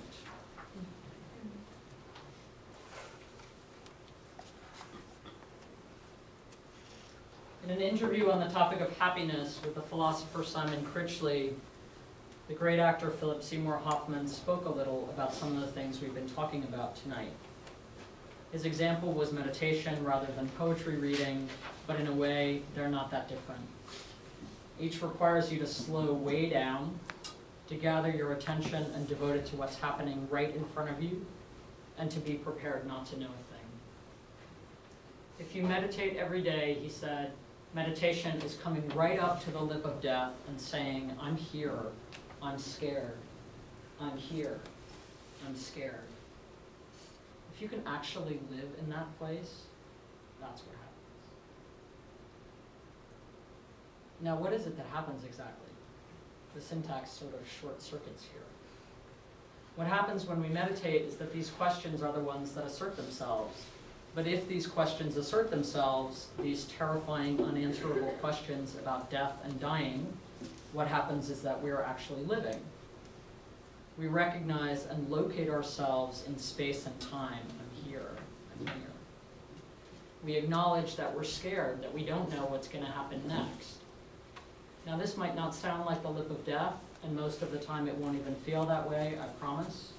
In an interview on the topic of happiness with the philosopher Simon Critchley, the great actor Philip Seymour Hoffman spoke a little about some of the things we've been talking about tonight. His example was meditation rather than poetry reading, but in a way, they're not that different. Each requires you to slow way down, to gather your attention and devote it to what's happening right in front of you, and to be prepared not to know a thing. If you meditate every day, he said, meditation is coming right up to the lip of death and saying, I'm here, I'm scared, I'm here, I'm scared. If you can actually live in that place, that's what happens. Now, what is it that happens exactly? The syntax sort of short circuits here. What happens when we meditate is that these questions are the ones that assert themselves. But if these questions assert themselves, these terrifying, unanswerable questions about death and dying, what happens is that we are actually living. We recognize and locate ourselves in space and time. I'm here, I'm here. We acknowledge that we're scared, that we don't know what's going to happen next. Now, this might not sound like the lip of death, and most of the time it won't even feel that way, I promise.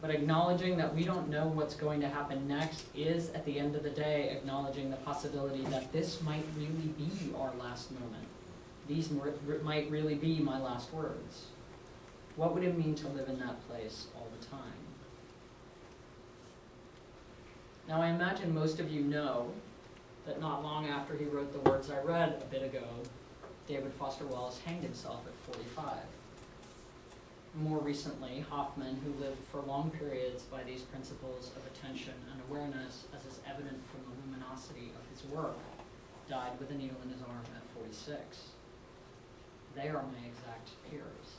But acknowledging that we don't know what's going to happen next is, at the end of the day, acknowledging the possibility that this might really be our last moment. These might really be my last words. What would it mean to live in that place all the time? Now, I imagine most of you know that not long after he wrote the words I read a bit ago, David Foster Wallace hanged himself at 45. More recently, Hoffman, who lived for long periods by these principles of attention and awareness, as is evident from the luminosity of his work, died with a needle in his arm at 46. They are my exact peers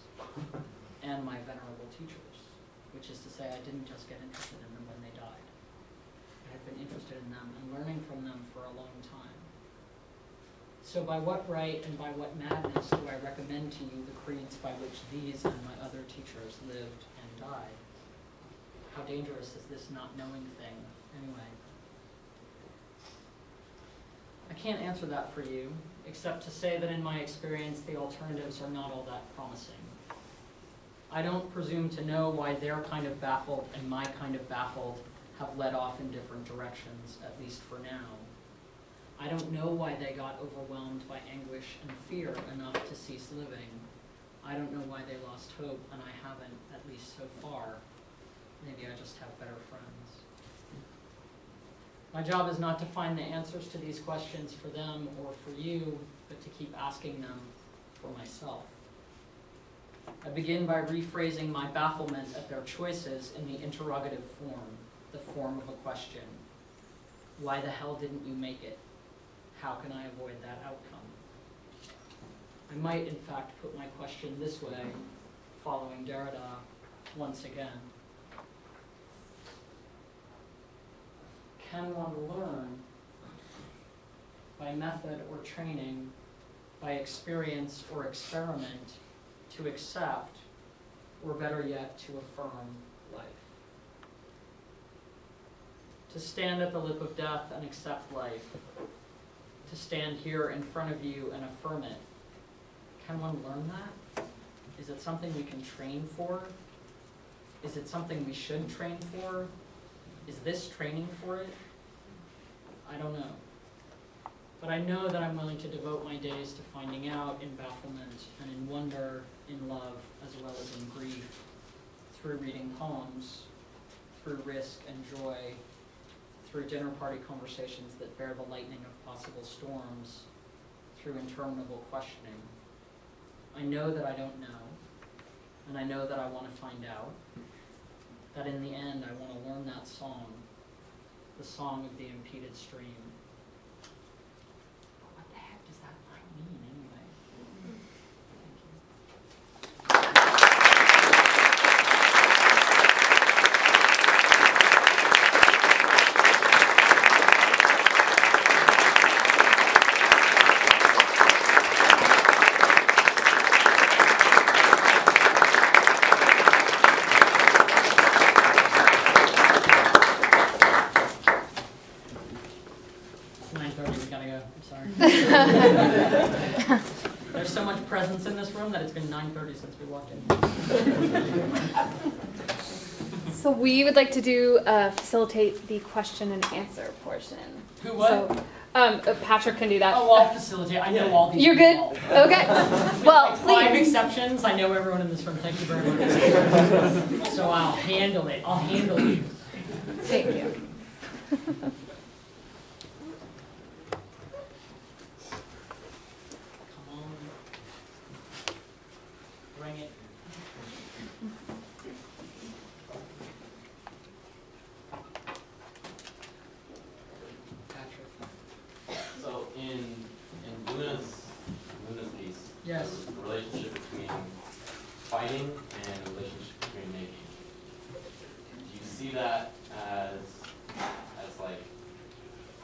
and my venerable teachers, which is to say I didn't just get interested in them when they died. I had been interested in them and learning from them for a long time. So by what right and by what madness do I recommend to you the creeds by which these and my other teachers lived and died? How dangerous is this not knowing thing, anyway? I can't answer that for you, except to say that in my experience, the alternatives are not all that promising. I don't presume to know why their kind of baffled and my kind of baffled have led off in different directions, at least for now. I don't know why they got overwhelmed by anguish and fear enough to cease living. I don't know why they lost hope, and I haven't, at least so far. Maybe I just have better friends. My job is not to find the answers to these questions for them or for you, but to keep asking them for myself. I begin by rephrasing my bafflement at their choices in the interrogative form, the form of a question. Why the hell didn't you make it? How can I avoid that outcome? I might, in fact, put my question this way, following Derrida once again. Can one learn by method or training, by experience or experiment, to accept, or better yet, to affirm life? To stand at the lip of death and accept life, to stand here in front of you and affirm it. Can one learn that? Is it something we can train for? Is it something we should train for? Is this training for it? I don't know. But I know that I'm willing to devote my days to finding out in bafflement and in wonder, in love, as well as in grief, through reading poems, through risk and joy, through dinner party conversations that bear the lightning of possible storms, through interminable questioning. I know that I don't know, and I know that I want to find out, that in the end I want to learn that song, the song of the impeded stream. But what the heck does that line mean anyway? There's so much presence in this room that it's been 9:30 since we walked in. So we would like to facilitate the question and answer portion. Who what? So, Patrick can do that. Oh, I'll facilitate. I know all these You're people. good? Okay. Well, like please. 5 exceptions. I know everyone in this room. Thank you very much. So I'll handle it. I'll handle you. Thank you. Yes. The relationship between fighting and the relationship between making. Do you see that as like,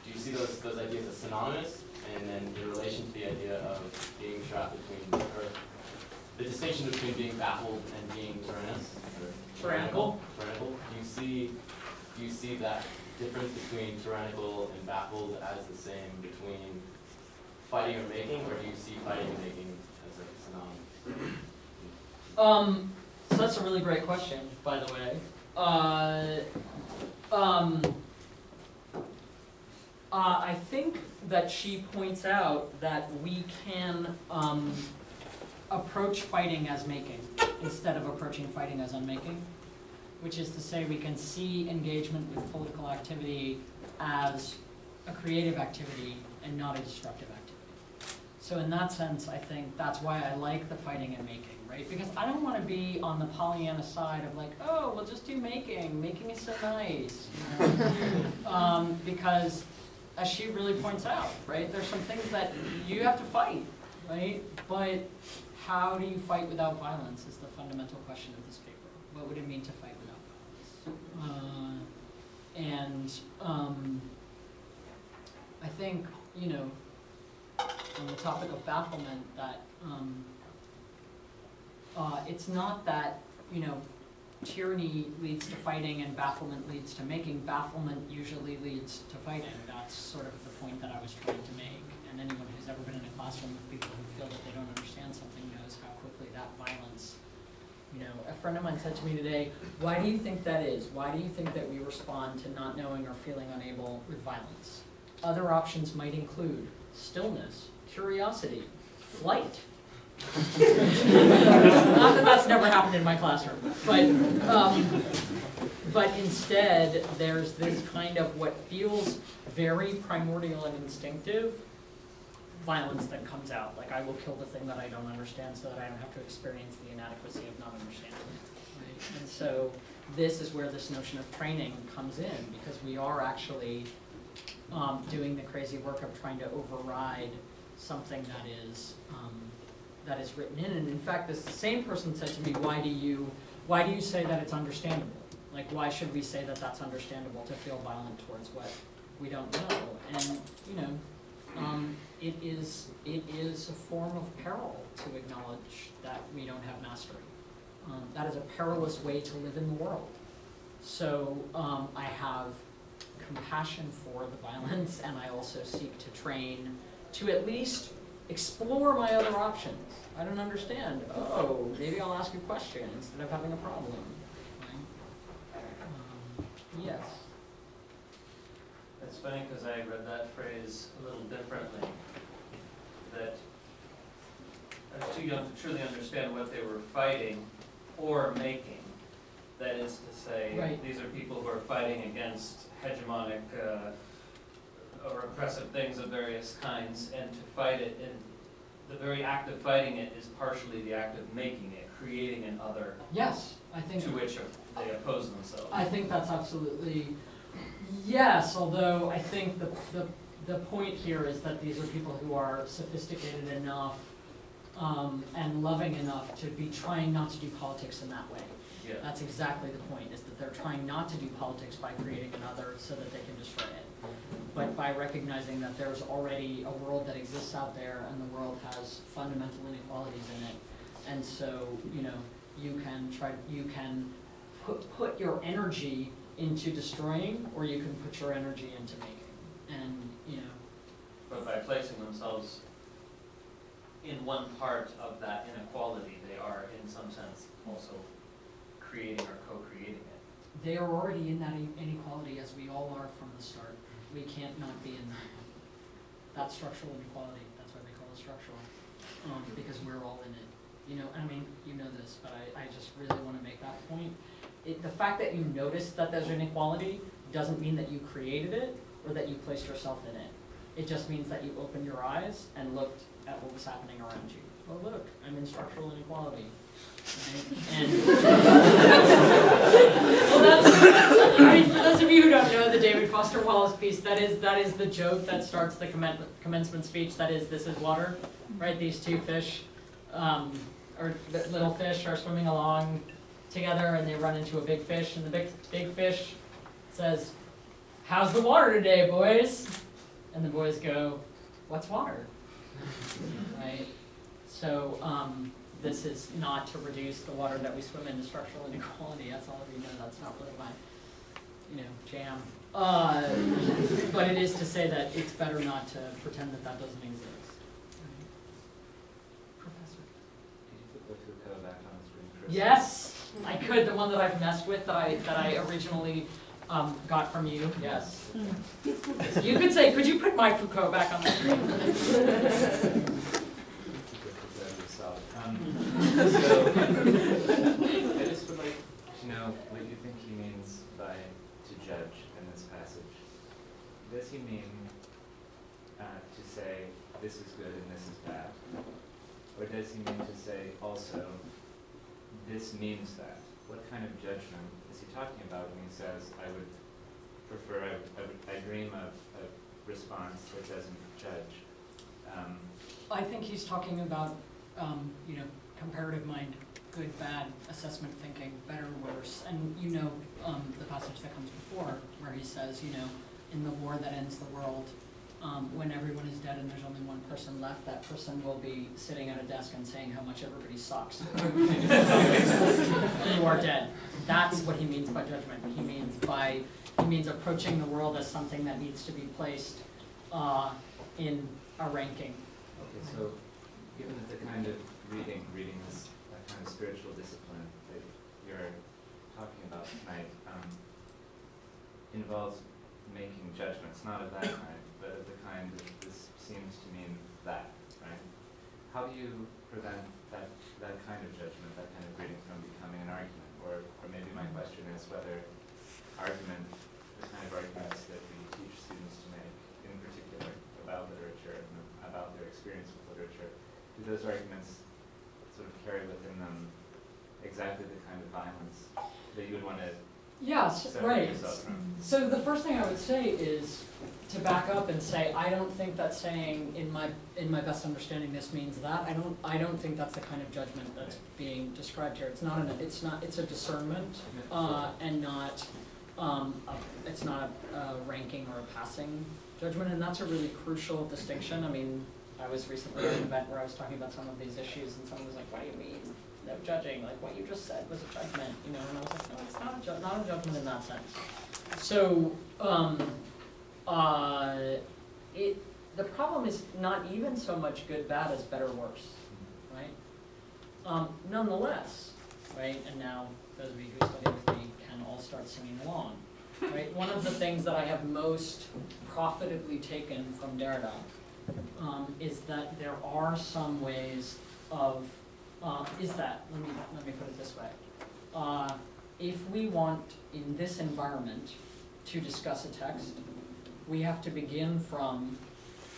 do you see those ideas as synonymous? And then in relation to the idea of being trapped between, or the distinction between being baffled and being tyrannical? Do you see that difference between tyrannical and baffled as the same between fighting or making, or do you see fighting and making as like synonymous? So that's a really great question, by the way. I think that she points out that we can approach fighting as making. instead of approaching fighting as unmaking, which is to say we can see engagement with political activity as a creative activity and not a destructive activity. So in that sense, I think that's why I like the fighting and making, right? Because I don't want to be on the Pollyanna side of like, oh, we'll just do making. Making is so nice. You know? Because as she really points out, right, there's some things that you have to fight, right? But how do you fight without violence is the fundamental question of this paper. What would it mean to fight without violence? I think, you know, on the topic of bafflement, that it's not that, you know, tyranny leads to fighting and bafflement leads to making. Bafflement usually leads to fighting. That's sort of the point that I was trying to make. And anyone who's ever been in a classroom with people who feel that they don't understand something knows how quickly that violence, you know, a friend of mine said to me today, why do you think that is? Why do you think that we respond to not knowing or feeling unable with violence? Other options might include stillness, curiosity, flight. Not that that's never happened in my classroom, but instead there's this kind of what feels very primordial and instinctive violence that comes out. Like, I will kill the thing that I don't understand so that I don't have to experience the inadequacy of not understanding it. Right? And so this is where this notion of training comes in, because we are actually doing the crazy work of trying to override something that is written in. And in fact, this same person said to me, why do you say that it's understandable? Like, why should we say that that's understandable to feel violent towards what we don't know? And, you know, it is a form of peril to acknowledge that we don't have mastery. That is a perilous way to live in the world. So I have compassion for the violence, and I also seek to train to at least explore my other options. I don't understand. Oh, maybe I'll ask a question instead of having a problem. Right? Yes. It's funny because I read that phrase a little differently. That I was too young to truly understand what they were fighting or making. That is to say, right. These are people who are fighting against hegemonic or oppressive things of various kinds, and to fight it, in the very act of fighting it is partially the act of making it, creating an other. Yes, I think to which they oppose themselves. I think that's absolutely yes. Although I think the point here is that these are people who are sophisticated enough and loving enough to be trying not to do politics in that way. Yeah. That's exactly the point, is that they're trying not to do politics by creating another so that they can destroy it, but by recognizing that there's already a world that exists out there, and the world has fundamental inequalities in it. And so, you know, you can put your energy into destroying, or you can put your energy into making. And, you know. But by placing themselves in one part of that inequality, they are, in some sense, also creating or co-creating it. They are already in that inequality, as we all are from the start. We can't not be in that. That's structural inequality. That's why they call it structural, because we're all in it. You know, I mean, you know this, but I just really want to make that point. The fact that you notice that there's inequality doesn't mean that you created it or that you placed yourself in it. It just means that you opened your eyes and looked at what was happening around you. Oh, look, I'm in structural inequality. Right? And well, that's, I mean, for those of you who don't know the David Foster Wallace piece, that is the joke that starts the commencement speech. That is, this is water, right? These two fish, or little fish, are swimming along together, and they run into a big fish, and the big fish says, "How's the water today, boys?" And the boys go, "What's water?" Right? So this is not to reduce the water that we swim in to structural inequality. That's all of you know. That's not really my, jam. But it is to say that it's better not to pretend that that doesn't exist. Right? Professor. Can you put the Foucault back on the screen, Chris? Yes, I could. The one that I've messed with, that I originally got from you. Yes. You could say, could you put my Foucault back on the screen? So, I just would like to know what you think he means by to judge in this passage. Does he mean to say this is good and this is bad? Or does he mean to say also this means that? What kind of judgment is he talking about when he says, I would prefer, I dream of a response that doesn't judge? I think he's talking about, you know, comparative mind, good, bad, assessment thinking, better, worse. And you know the passage that comes before where he says, you know, in the war that ends the world, when everyone is dead and there's only one person left, that person will be sitting at a desk and saying how much everybody sucks. You are dead. That's what he means by judgment. He means approaching the world as something that needs to be placed in a ranking. Okay, so given that the kind of reading this kind of spiritual discipline that you're talking about tonight involves making judgments, not of that kind, but of the kind that this seems to mean that, right? How do you prevent that kind of judgment, that kind of reading from becoming an argument? Or maybe my question is whether argument, the kind of arguments that we teach students to make, in particular about literature and about their experience with literature, do those arguments sort of carry within them exactly the kind of violence that you would want to separate yourself from? So the first thing I would say is to back up and say, I don't think that saying in my best understanding this means that. I don't think that's the kind of judgment that's being described here. It's a discernment and not it's not a ranking or a passing judgment, and that's a really crucial distinction. I mean, I was recently at an event where I was talking about some of these issues, and someone was like, what do you mean? No judging, like what you just said was a judgment, you know, and I was like, no, it's not a judgment in that sense. So, the problem is not even so much good, bad as better, worse, right? Nonetheless, right, and now those of you who study with me can all start singing along, right? One of the things that I have most profitably taken from Derrida is that there are some ways of let me put it this way. If we want, in this environment, to discuss a text, we have to begin from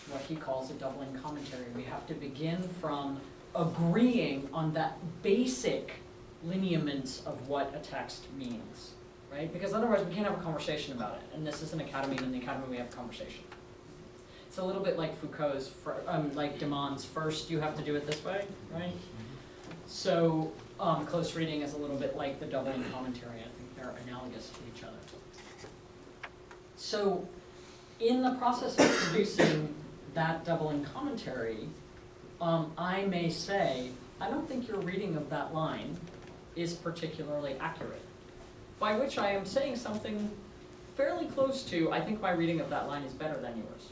what he calls a doubling commentary. We have to begin from agreeing on that basic lineaments of what a text means, right? Because otherwise we can't have a conversation about it. And this is an academy, and in the academy we have a conversation. It's a little bit like Foucault's, like Demond's first, you have to do it this way, right? So close reading is a little bit like the doubling commentary. I think they're analogous to each other. So in the process of producing that doubling commentary, I may say, I don't think your reading of that line is particularly accurate. By which I am saying something fairly close to, I think my reading of that line is better than yours.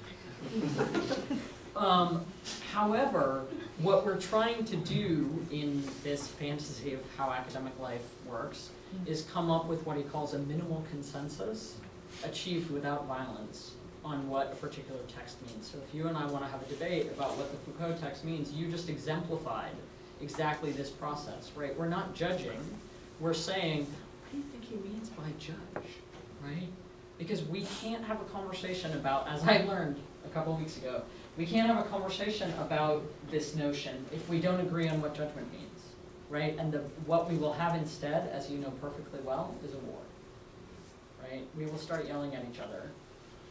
However, what we're trying to do in this fantasy of how academic life works is come up with what he calls a minimal consensus achieved without violence on what a particular text means. So if you and I want to have a debate about what the Foucault text means, you just exemplified exactly this process, right? We're not judging, we're saying, what do you think he means by judge, right? Because we can't have a conversation about, as I learned a couple of weeks ago, we can't have a conversation about this notion if we don't agree on what judgment means, right? And what we will have instead, as you know perfectly well, is a war, right? We will start yelling at each other,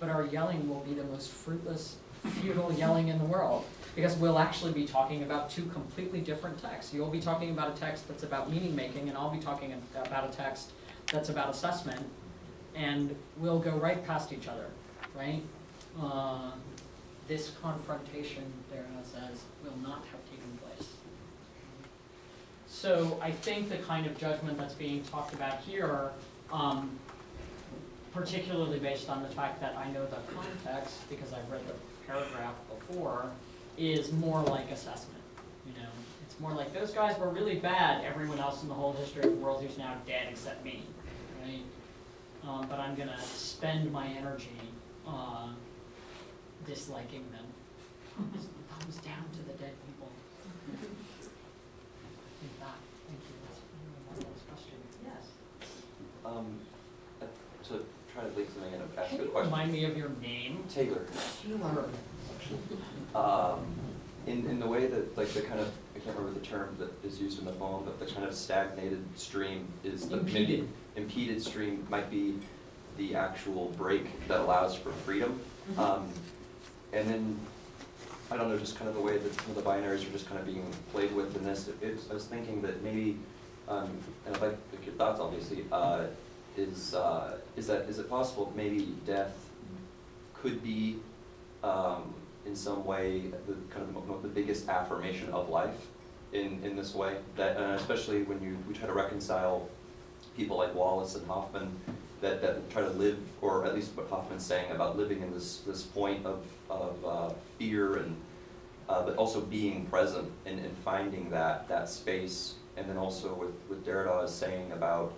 but our yelling will be the most fruitless, futile yelling in the world, because we'll actually be talking about two completely different texts. You'll be talking about a text that's about meaning making, and I'll be talking about a text that's about assessment, and we'll go right past each other, right? This confrontation, Derrida says, will not have taken place. So I think the kind of judgment that's being talked about here, particularly based on the fact that I know the context, because I've read the paragraph before, is more like assessment. You know, it's more like those guys were really bad. Everyone else in the whole history of the world who's now dead except me, right? But I'm going to spend my energy disliking them. Thumbs down to the dead people. feedback. Thank you. That's a really marvelous question. Yes. To try to link something in and ask Can a you question. remind me of your name? Taylor. Taylor. In the way that, like, the kind of, I can't remember the term that is used in the poem, but the kind of stagnated stream is the Impeded. Impeded stream might be the actual break that allows for freedom. Mm-hmm. And then, I don't know, just kind of the way that some of the binaries are just kind of being played with in this, I was thinking that maybe, and I'd like your thoughts obviously, is it possible that maybe death could be in some way the kind of the biggest affirmation of life in this way, that especially when we try to reconcile people like Wallace and Hoffman that try to live, or at least what Hoffman's saying about living in this point of fear, and but also being present and finding that space, and then also with Derrida's saying about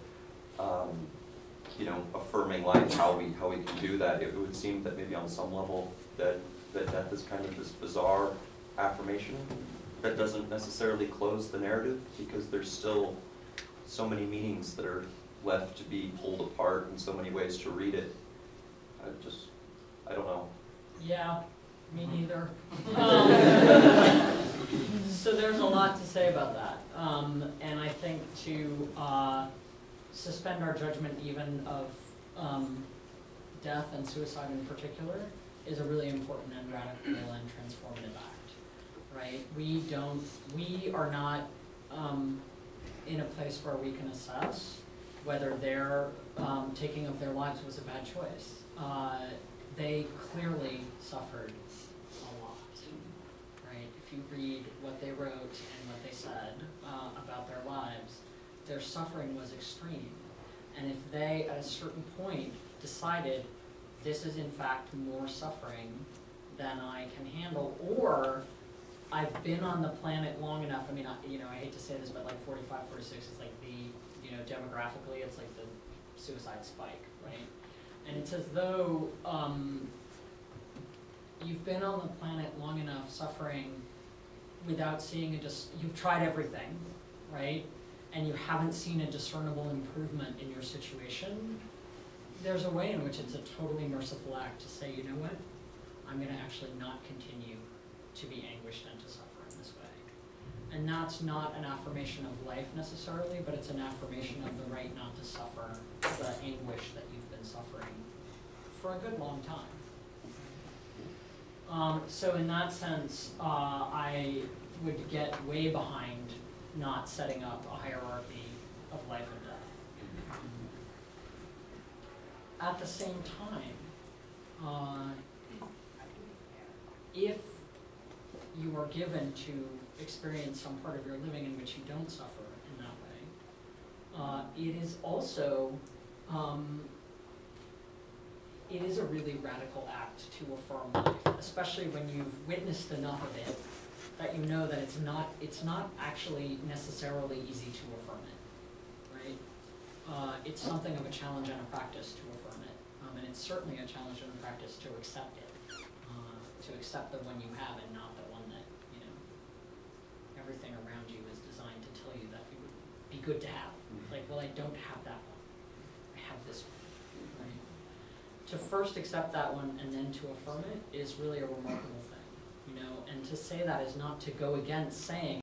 you know, affirming life, how we can do that. It would seem that maybe on some level that death is kind of this bizarre affirmation that doesn't necessarily close the narrative, because there's still so many meanings that are left to be pulled apart and so many ways to read it. I don't know. Yeah, me neither. So there's a lot to say about that. And I think to suspend our judgment even of death and suicide in particular is a really important and radical and transformative act, right? We are not in a place where we can assess whether their taking of their lives was a bad choice. They clearly suffered a lot, right? If you read what they wrote and what they said about their lives, their suffering was extreme. And if they, at a certain point, decided this is in fact more suffering than I can handle, or I've been on the planet long enough, I mean, I hate to say this, but like 45, 46 is like the, demographically, it's like the suicide spike, right? And it's as though you've been on the planet long enough suffering without seeing you've tried everything, right? And you haven't seen a discernible improvement in your situation. There's a way in which it's a totally merciful act to say, you know what, I'm going to actually not continue to be anguished and to suffer in this way. And that's not an affirmation of life necessarily, but it's an affirmation of the right not to suffer the anguish that you've been suffering for a good long time. So in that sense, I would get way behind not setting up a hierarchy of life and death. At the same time, if you are given to experience some part of your living in which you don't suffer in that way, it is also, it is a really radical act to affirm life, especially when you've witnessed enough of it that you know that it's not actually necessarily easy to affirm it, right? It's something of a challenge and a practice to affirm it, and it's certainly a challenge and a practice to accept it, to accept the one you have and not the one that, everything around you is designed to tell you that it would be good to have. Like, well, I don't have that one, I have this one, right? To first accept that one and then to affirm it is really a remarkable thing. And to say that is not to go against saying